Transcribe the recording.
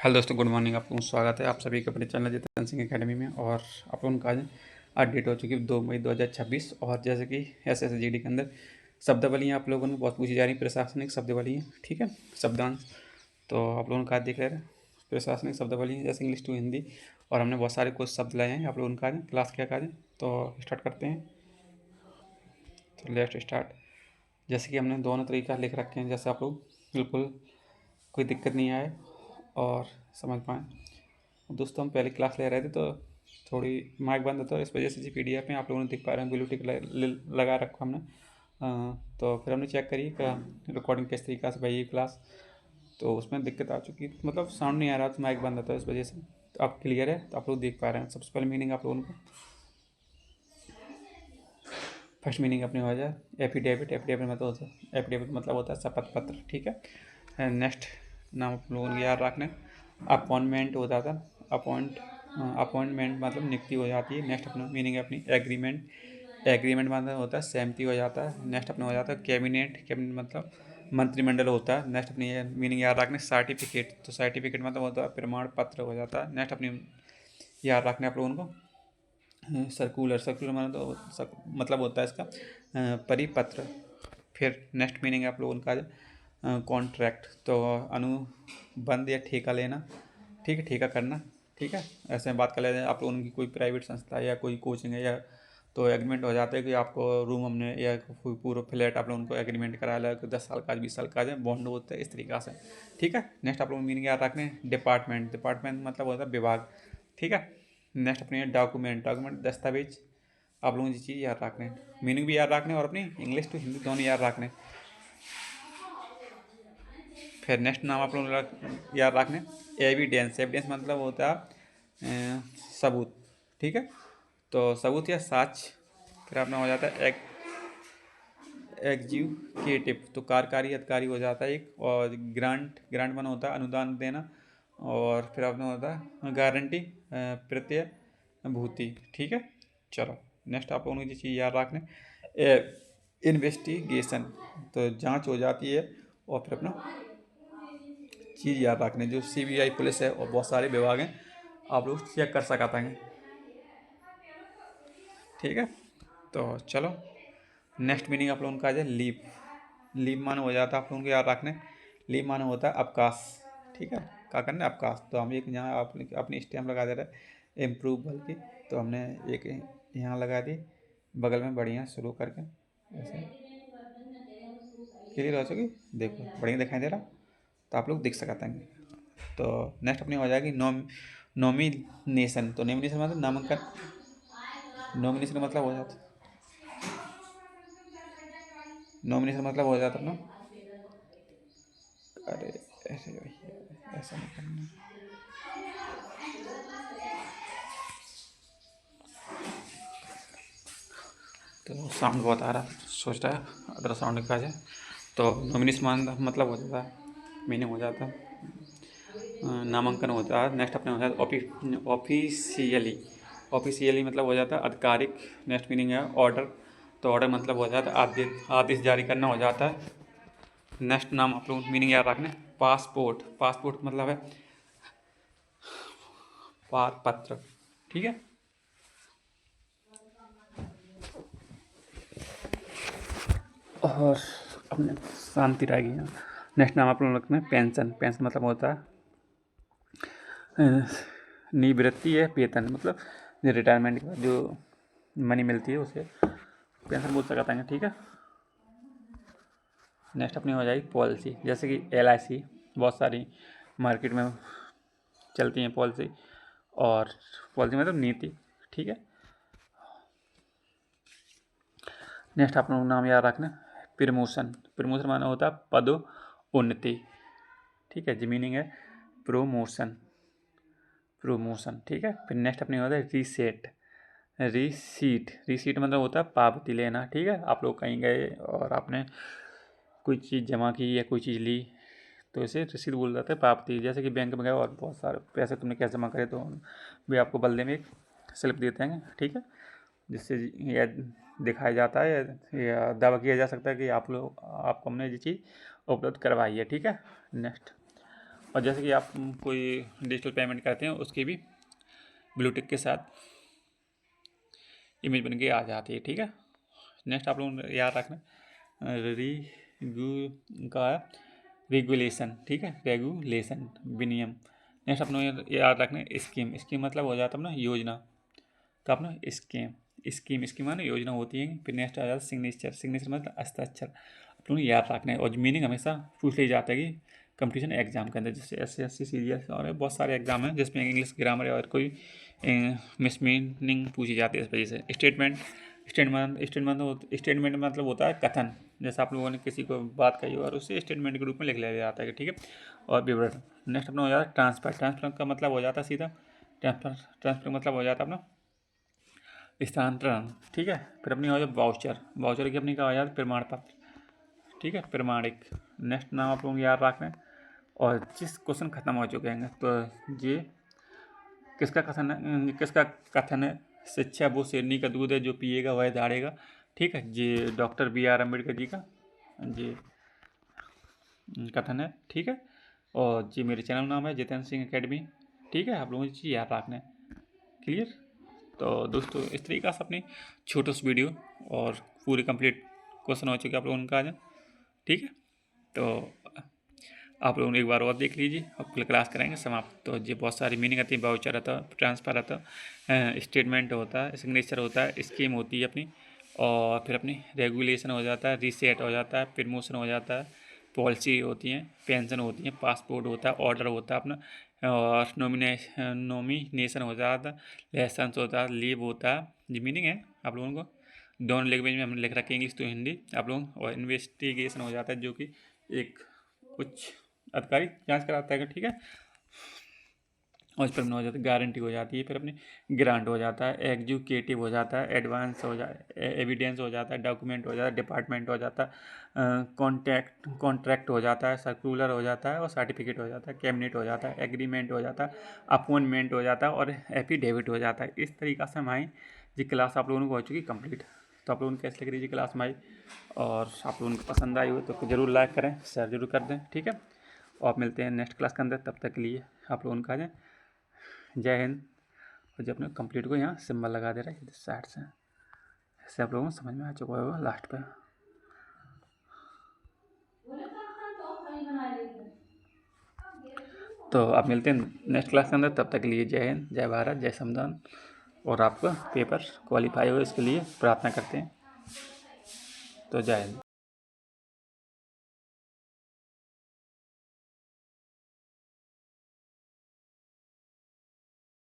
Hello दोस्तों, good morning. आप लोगों का स्वागत है आप सभी के अपने चैनल जितेंद्र सिंह एकेडमी में। और आप लोगों का आज डेट हो चुकी है 2 मई 2026। और जैसे कि SSGD के अंदर शब्दावलियाँ आप लोगों को बहुत पूछी जा रही हैं, प्रशासनिक शब्दावलियाँ, ठीक है, शब्दांश। तो आप लोगों का देख रहे हैं प्रशासनिक शब्दावलियाँ जैसे इंग्लिश टू हिंदी। और हमने बहुत सारे कुछ शब्द लाए हैं आप लोगों का आज क्लास क्या काज। तो स्टार्ट करते हैं। तो लेट्स स्टार्ट। जैसे कि हमने दोनों तरीका लिख रखे हैं, जैसे आप लोग बिल्कुल कोई दिक्कत नहीं आए और समझ पाएँ। दोस्तों, हम पहले क्लास ले रहे थे तो थोड़ी माइक बंद था, इस वजह से जी PDF में आप लोगों ने देख पा रहे हैं ब्लू टिक लगा रखा हमने। तो फिर हमने चेक करी कि रिकॉर्डिंग किस तरीके से भाई ये क्लास। तो उसमें दिक्कत आ चुकी, मतलब साउंड नहीं आ रहा था, माइक बंद था, इस वजह से। तो अब क्लियर है, तो आप लोग देख पा रहे हैं। सबसे पहले मीनिंग आप लोगों को फर्स्ट मीनिंग अपनी हो जाए एफिडेविट। एफिडेविट मतलब होता है, एफिडेविट मतलब होता है शपथ पत्र, ठीक है। नेक्स्ट नाम आप लोगों को याद रखना है, अपॉइंटमेंट हो जाता है। अपॉइंटमेंट मतलब नियुक्ति हो जाती है। नेक्स्ट अपना मीनिंग है अपनी एग्रीमेंट। एग्रीमेंट मतलब होता है सहमति हो जाता है। नेक्स्ट अपना हो जाता है कैबिनेट। कैबिनेट मतलब मंत्रिमंडल होता है। नेक्स्ट अपनी मीनिंग याद रखना सर्टिफिकेट। तो सर्टिफिकेट मतलब होता है प्रमाण पत्र हो जाता है। नेक्स्ट अपनी याद रखना है आप लोगों को सर्कुलर। सर्कुलर माना तो मतलब होता है इसका परिपत्र। फिर नेक्स्ट मीनिंग है आप लोगों का कॉन्ट्रैक्ट। तो अनुबंध या ठेका लेना, ठीक है, ठेका करना, ठीक है। ऐसे में बात कर लेते हैं आप लोगों की कोई प्राइवेट संस्था या कोई कोचिंग है, या तो एग्रीमेंट हो जाता है कि आपको रूम हमने या कोई पूरा फ्लैट आप लोगों को एग्रीमेंट करा लिया कि 10 साल का 20 साल का बॉन्ड होता है, इस तरीक़ा से, ठीक है। नेक्स्ट आप लोग मीनिंग याद रखने डिपार्टमेंट। डिपार्टमेंट मतलब होता है विभाग, ठीक है। नेक्स्ट अपनी डॉक्यूमेंट। डॉक्यूमेंट दस्तावेज। आप लोगों को ये चीज़ याद रखने, मीनिंग भी याद रखने और अपनी इंग्लिश टू हिंदी दोनों याद रखने। फिर नेक्स्ट नाम आप लोग याद रखने एविडेंस। एविडेंस मतलब होता है सबूत, ठीक है। तो सबूत या साक्ष्य। फिर अपना हो जाता है एग्जीक्यूटिव, तो कार्यकारी अधिकारी हो जाता है एक। और ग्रांट। ग्रांट माना होता है अनुदान देना। और फिर अपना होता है गारंटी प्रत्यभूति, ठीक है। चलो नेक्स्ट आप लोगों की चीज़ याद रखने इन्वेस्टिगेशन, तो जांच हो जाती है। और फिर अपना चीज़ याद रखने जो CBI पुलिस है और बहुत सारे विभाग हैं, आप लोग चेक कर सकते हैं, ठीक है। तो चलो नेक्स्ट मीनिंग आप लोगों का आ जाए लीव। लीव माने हो जाता है आप लोगों को याद रखने, लीव माने होता है अवकाश, ठीक है। क्या करना है अवकाश। तो हम एक यहाँ अपनी स्टैम्प लगा दे रहे हैं इम्प्रूवल की। तो हमने एक यहाँ लगा दी बगल में बढ़िया शुरू करके, ऐसे क्लियर हो चुकी, देखो बढ़िया दिखाई दे रहा, तो आप लोग देख सकते हैं। तो नेक्स्ट अपनी हो जाएगी नॉमिनेशन। तो नॉमिनेशन मतलब नामांकन। नॉमिनेशन मतलब हो जाता, नॉमिनेशन मतलब हो जाता अपना, अरे ऐसे भैया ऐसा नहीं करना। तो साउंड बहुत आ रहा है, सोच रहा है अदर साउंड का जाए। तो नॉमिनेशन मतलब हो जाता है, मीनिंग हो जाता है नामांकन होता है। नेक्स्ट अपने हो जाता है ऑफिशियली। ऑफिशियली मतलब हो जाता है आधिकारिक। नेक्स्ट मीनिंग है ऑर्डर। तो ऑर्डर मतलब हो जाता है आदेश, आदेश जारी करना हो जाता है। नेक्स्ट नाम आप लोग मीनिंग याद रखना पासपोर्ट। पासपोर्ट मतलब है पारपत्र, ठीक है। और अपने शांति रहेगी यहाँ। नेक्स्ट नाम आप लोग रखना है पेंशन। पेंशन मतलब होता है निवृत्ति है वेतन, मतलब रिटायरमेंट के बाद जो मनी मिलती है उसे पेंशन बोल सकते हैं, ठीक है। नेक्स्ट अपनी हो जाएगी पॉलिसी, जैसे कि LIC, बहुत सारी मार्केट में चलती हैं पॉलिसी। और पॉलिसी मतलब नीति, ठीक है। नेक्स्ट आप लोग नाम याद रखना प्रमोशन। प्रमोशन माना होता है पदोन्नति, ठीक है। जी मीनिंग है प्रोमोशन, प्रोमोशन, ठीक है। फिर नेक्स्ट अपनी होता है रीसेट। रिसीट। रिसीट मतलब होता है पावती लेना, ठीक है। आप लोग कहीं गए और आपने कोई चीज़ जमा की या कोई चीज़ ली तो इसे रसीद बोल जाते हैं, पावती। जैसे कि बैंक में गए और बहुत सारे पैसे तुमने कैसे जमा करे तो भी आपको बदले में एक स्लिप देते हैं, ठीक है, जिससे यह दिखाया जाता है या दावा किया जा सकता है कि आप लोग आपको हमने ये चीज़ उपलब्ध करवाई है, ठीक है। नेक्स्ट और जैसे कि आप कोई डिजिटल पेमेंट करते हैं उसकी भी ब्लू टिक के साथ इमेज बन के आ जाती है, ठीक है। नेक्स्ट आप लोगों ने याद रखना रेगुलेशन, ठीक है, रेगुलेशन विनियम। नेक्स्ट अपने याद रखना स्कीम, स्कीम मतलब हो जाता है अपना योजना का अपना स्कीम माने योजना होती है। फिर नेक्स्ट आ जाता है सिग्नेचर, सिग्नेचर मतलब हस्ताक्षर। आप लोगों ने याद रखना है और मीनिंग हमेशा पूछ लिया जाता है कि कंपटीशन एग्जाम के अंदर, जैसे SSC CGL और बहुत सारे एग्जाम हैं जिसमें इंग्लिश ग्रामर और कोई मिस मीनिंग पूछी जाती है। इस वजह से स्टेटमेंट मतलब होता है कथन, जैसे आप लोगों ने किसी को बात कही और उसे स्टेटमेंट के रूप में लिख लिया जाता है, ठीक है। और विवरण। नेक्स्ट अपना हो जाता है ट्रांसफर, ट्रांसफर का मतलब हो जाता है सीधा ट्रांसफर मतलब हो जाता है अपना स्थानांतरण, ठीक है। फिर अपनी हो जाए वाउचर, वाउचर की अपनी क्या हो जाती है प्रमाण पत्र, ठीक है, प्रमाणिक। नेक्स्ट नाम आप लोग याद रखना। और जिस क्वेश्चन खत्म हो चुके हैं तो ये किसका कथन है, शिक्षा वो शेरनी का दूध है जो पिएगा वह दाड़ेगा, ठीक है। ये डॉक्टर BR अम्बेडकर जी का ये कथन है, ठीक है। और जी मेरे चैनल नाम है जितेंद्र सिंह अकेडमी, ठीक है। आप लोगों को चीज़ याद रखना है, क्लियर। तो दोस्तों इस तरीके से अपनी छोटा सा वीडियो और पूरी कंप्लीट क्वेश्चन हो चुके आप लोगों का आज, ठीक है। तो आप लोगों ने एक बार और देख लीजिए और कल क्लास कराएंगे समाप्त। तो ये बहुत सारी मीनिंग आती है, वाउचर आता है, ट्रांसफर आता है, स्टेटमेंट होता है, सिग्नेचर होता है, स्कीम होती है अपनी, और फिर अपनी रेगुलेशन हो जाता है, रीसेट हो जाता है, प्रमोशन हो जाता है, पॉलिसी होती है, पेंशन होती है, पासपोर्ट होता है, ऑर्डर होता है अपना, और नॉमिनेशन हो जाता है, लाइसेंस होता है, लीव होता है। ये मीनिंग है आप लोगों को दोनों लैंग्वेज में हमने लिख रखी है, इंग्लिश तो हिंदी आप लोग। और इन्वेस्टिगेशन हो जाता है जो कि एक कुछ अधिकारी जांच कराता है, ठीक है। और इस पर हो जाता है गारंटी हो जाती है, फिर अपनी ग्रांट हो जाता है, एग्जीक्यूटिव हो जाता है, एडवांस हो जाता है, एविडेंस हो जाता है, डॉक्यूमेंट हो जाता है, डिपार्टमेंट हो जाता है, कॉन्ट्रैक्ट हो जाता है, सर्कुलर हो जाता है, और सर्टिफिकेट हो जाता है, कैबिनेट हो जाता है, एग्रीमेंट हो जाता है, अपॉइंटमेंट हो जाता है, और एफिडेविट हो जाता है। इस तरीक़ा से हमारी ये क्लास आप लोगों को हो चुकी कंप्लीट। तो आप लोगों को कैसे लग रही है क्लास हमारी, और आप लोगों को पसंद आई हो तो ज़रूर लाइक करें, शेयर जरूर कर दें, ठीक है। और आप मिलते हैं नेक्स्ट क्लास के अंदर, तब तक के लिए आप लोगों का जय हिंद। और जब अपने कंप्लीट को यहाँ सिंबल लगा दे रहा है साइड से, ऐसे आप लोगों को समझ में आ चुका होगा लास्ट पे। तो आप मिलते हैं नेक्स्ट क्लास के अंदर, तब तक के लिए जय हिंद, जय भारत, जय संविधान। और आपका पेपर क्वालिफाई हो इसके लिए प्रार्थना करते हैं। तो जय हिंद।